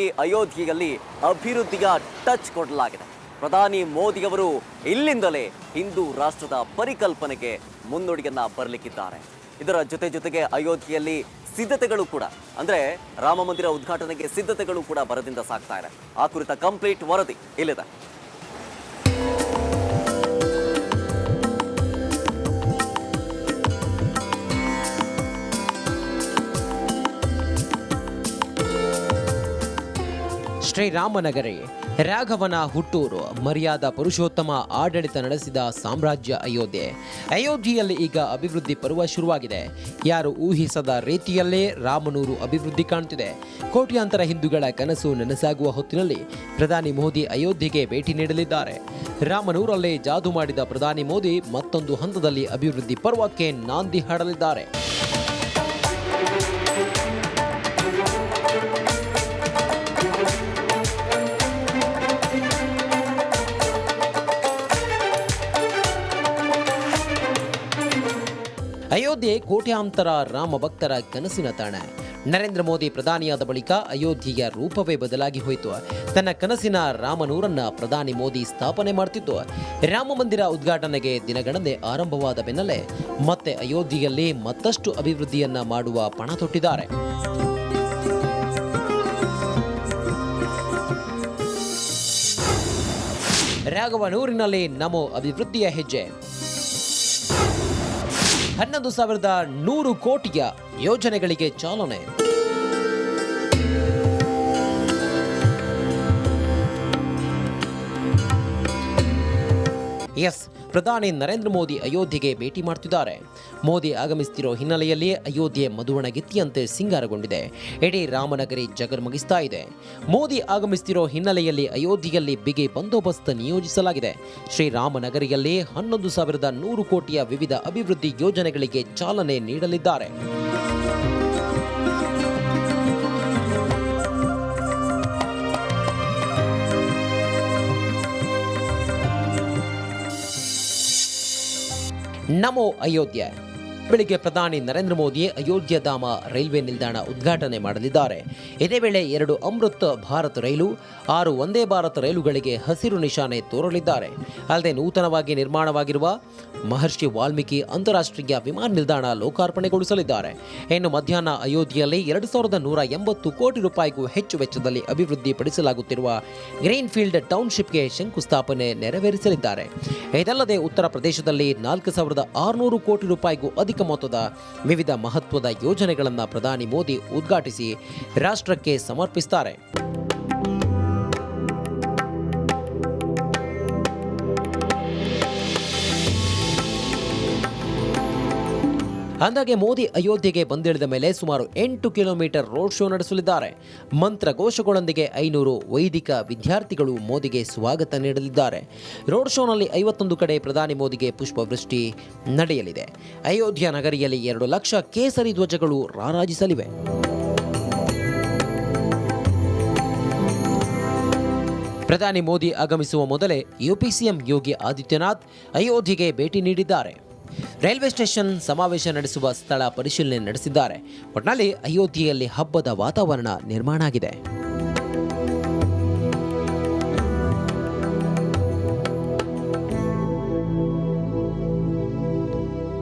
ಅಯೋಧ್ಯೆಯಲ್ಲಿ ಅಭಿವೃದ್ಧಿಯ ಟಚ್ ಕೊಡಲಾಗಿದೆ. ಪ್ರಧಾನಿ ಮೋದಿಯವರು ಇಲ್ಲಿಂದಲೇ ಹಿಂದೂ ರಾಷ್ಟ್ರದ ಪರಿಕಲ್ಪನೆಗೆ ಮುನ್ನುಡಿಯನ್ನ ಬರಲಿಕ್ಕಿದ್ದಾರೆ. ಇದರ ಜೊತೆಗೆ ಅಯೋಧ್ಯೆಯಲ್ಲಿ ಸಿದ್ಧತೆಗಳು ಕೂಡ ಅಂದ್ರೆ ರಾಮ ಮಂದಿರ ಉದ್ಘಾಟನೆಗೆ ಸಿದ್ಧತೆಗಳು ಕೂಡ ಭರದಿಂದ ಸಾಗ್ತಾ ಇದೆ. ಆ ಕುರಿತ ಕಂಪ್ಲೀಟ್ ವರದಿ ಇಲ್ಲಿದೆ. ಶ್ರೀರಾಮನಗರಿ, ರಾಘವನ ಹುಟ್ಟೂರು, ಮರ್ಯಾದಾ ಪುರುಷೋತ್ತಮ ಆಡಳಿತ ನಡೆಸಿದ ಸಾಮ್ರಾಜ್ಯ ಅಯೋಧ್ಯೆ. ಅಯೋಧ್ಯೆಯಲ್ಲಿ ಈಗ ಅಭಿವೃದ್ಧಿ ಪರ್ವ ಶುರುವಾಗಿದೆ. ಯಾರು ಊಹಿಸದ ರೀತಿಯಲ್ಲೇ ರಾಮನೂರು ಅಭಿವೃದ್ಧಿ ಕಾಣುತ್ತಿದೆ. ಕೋಟ್ಯಾಂತರ ಹಿಂದೂಗಳ ಕನಸು ನನಸಾಗುವ ಹೊತ್ತಿನಲ್ಲಿ ಪ್ರಧಾನಿ ಮೋದಿ ಅಯೋಧ್ಯೆಗೆ ಭೇಟಿ ನೀಡಲಿದ್ದಾರೆ. ರಾಮನೂರಲ್ಲೇ ಜಾದು ಮಾಡಿದ ಪ್ರಧಾನಿ ಮೋದಿ ಮತ್ತೊಂದು ಹಂತದಲ್ಲಿ ಅಭಿವೃದ್ಧಿ ಪರ್ವಕ್ಕೆ ನಾಂದಿ ಹಾಡಲಿದ್ದಾರೆ. ಅಯೋಧ್ಯೆ ಕೋಟ್ಯಾಂತರ ರಾಮ ಭಕ್ತರ ಕನಸಿನ ತಾಣ. ನರೇಂದ್ರ ಮೋದಿ ಪ್ರಧಾನಿಯಾದ ಬಳಿಕ ಅಯೋಧ್ಯೆಯ ರೂಪವೇ ಬದಲಾಗಿ ಹೋಯಿತು. ತನ್ನ ಕನಸಿನ ರಾಮನೂರನ್ನ ಪ್ರಧಾನಿ ಮೋದಿ ಸ್ಥಾಪನೆ ಮಾಡ್ತಿದ್ದು, ರಾಮ ಮಂದಿರ ಉದ್ಘಾಟನೆಗೆ ದಿನಗಣನೆ ಆರಂಭವಾದ ಬೆನ್ನಲ್ಲೇ ಮತ್ತೆ ಅಯೋಧ್ಯೆಯಲ್ಲಿ ಮತ್ತಷ್ಟು ಅಭಿವೃದ್ಧಿಯನ್ನ ಮಾಡುವ ಪಣ ತೊಟ್ಟಿದ್ದಾರೆ. ರಾಘವನೂರಿನಲ್ಲಿ ನಮೋ ಅಭಿವೃದ್ಧಿಯ ಹೆಜ್ಜೆ. 11,100 ಕೋಟಿಯ ಯೋಜನೆಗಳಿಗೆ ಚಾಲನೆ. ಪ್ರಧಾನಿ ನರೇಂದ್ರ ಮೋದಿ ಅಯೋಧ್ಯೆಗೆ ಭೇಟಿ ಮಾಡ್ತಿದ್ದಾರೆ. ಮೋದಿ ಆಗಮಿಸುತ್ತಿರೋ ಹಿನ್ನೆಲೆಯಲ್ಲಿ ಅಯೋಧ್ಯೆ ಮಧುವಣಗಿತ್ತಿಯಂತೆ ಸಿಂಗಾರಗೊಂಡಿದೆ. ಇಡೀ ರಾಮನಗರಿ ಜಗರ್ಮಗಿಸ್ತಾ ಇದೆ. ಮೋದಿ ಆಗಮಿಸುತ್ತಿರೋ ಹಿನ್ನೆಲೆಯಲ್ಲಿ ಅಯೋಧ್ಯೆಯಲ್ಲಿ ಬಿಗಿ ಬಂದೋಬಸ್ತ್ ನಿಯೋಜಿಸಲಾಗಿದೆ. ಶ್ರೀರಾಮನಗರಿಯಲ್ಲಿ 11,100 ಕೋಟಿಯ ವಿವಿಧ ಅಭಿವೃದ್ಧಿ ಯೋಜನೆಗಳಿಗೆ ಚಾಲನೆ ನೀಡಲಿದ್ದಾರೆ. ನಮೋ ಅಯೋಧ್ಯೆ. ಬೆಳಿಗ್ಗೆ ಪ್ರಧಾನಿ ನರೇಂದ್ರ ಮೋದಿ ಅಯೋಧ್ಯ ಧಾಮ ರೈಲ್ವೆ ನಿಲ್ದಾಣ ಉದ್ಘಾಟನೆ ಮಾಡಲಿದ್ದಾರೆ. ಇದೇ ವೇಳೆ 2 ಅಮೃತ್ ಭಾರತ್ ರೈಲು, 6 ವಂದೇ ಭಾರತ್ ರೈಲುಗಳಿಗೆ ಹಸಿರು ನಿಶಾನೆ ತೋರಲಿದ್ದಾರೆ. ಅಲ್ಲದೆ ನೂತನವಾಗಿ ನಿರ್ಮಾಣವಾಗಿರುವ ಮಹರ್ಷಿ ವಾಲ್ಮೀಕಿ ಅಂತಾರಾಷ್ಟ್ರೀಯ ವಿಮಾನ ನಿಲ್ದಾಣ ಲೋಕಾರ್ಪಣೆಗೊಳಿಸಲಿದ್ದಾರೆ. ಇನ್ನು ಮಧ್ಯಾಹ್ನ ಅಯೋಧ್ಯೆಯಲ್ಲಿ 2,180 ಕೋಟಿ ರೂಪಾಯಿಗೂ ಹೆಚ್ಚು ವೆಚ್ಚದಲ್ಲಿ ಅಭಿವೃದ್ಧಿಪಡಿಸಲಾಗುತ್ತಿರುವ ಗ್ರೀನ್ ಫೀಲ್ಡ್ ಟೌನ್ಶಿಪ್ಗೆ ಶಂಕುಸ್ಥಾಪನೆ ನೆರವೇರಿಸಲಿದ್ದಾರೆ. ಇದಲ್ಲದೆ ಉತ್ತರ ಪ್ರದೇಶದಲ್ಲಿ 4,600 ಕೋಟಿ ರೂಪಾಯಿಗೂ ಅಧಿಕ ಮೊತ್ತದ ವಿವಿಧ ಮಹತ್ವದ ಯೋಜನೆಗಳನ್ನು ಪ್ರಧಾನಿ ಮೋದಿ ಉದ್ಘಾಟಿಸಿ ರಾಷ್ಟ್ರಕ್ಕೆ ಸಮರ್ಪಿಸುತ್ತಾರೆ. ಅಂದಾಗೆ ಮೋದಿ ಅಯೋಧ್ಯೆಗೆ ಬಂದಿಳಿದ ಮೇಲೆ ಸುಮಾರು 8 ಕಿಲೋಮೀಟರ್ ರೋಡ್ ಶೋ ನಡೆಸಲಿದ್ದಾರೆ. ಮಂತ್ರ ಘೋಷಗಳೊಂದಿಗೆ 500 ವೈದಿಕ ವಿದ್ಯಾರ್ಥಿಗಳು ಮೋದಿಗೆ ಸ್ವಾಗತ ನೀಡಲಿದ್ದಾರೆ. ರೋಡ್ ಶೋನಲ್ಲಿ 51 ಕಡೆ ಪ್ರಧಾನಿ ಮೋದಿಗೆ ಪುಷ್ಪವೃಷ್ಟಿ ನಡೆಯಲಿದೆ. ಅಯೋಧ್ಯ ನಗರಿಯಲ್ಲಿ 2 ಲಕ್ಷ ಕೇಸರಿ ಧ್ವಜಗಳು ರಾರಾಜಿಸಲಿವೆ. ಪ್ರಧಾನಿ ಮೋದಿ ಆಗಮಿಸುವ ಮೊದಲೇ ಯುಪಿ ಸಿಎಂ ಯೋಗಿ ಆದಿತ್ಯನಾಥ್ ಅಯೋಧ್ಯೆಗೆ ಭೇಟಿ ನೀಡಿದ್ದಾರೆ. ರೈಲ್ವೆ ಸ್ಟೇಷನ್, ಸಮಾವೇಶ ನಡೆಸುವ ಸ್ಥಳ ಪರಿಶೀಲನೆ ನಡೆಸಿದ್ದಾರೆ. ಒಟ್ನಲ್ಲಿ ಅಯೋಧ್ಯೆಯಲ್ಲಿ ಹಬ್ಬದ ವಾತಾವರಣ ನಿರ್ಮಾಣ ಆಗಿದೆ.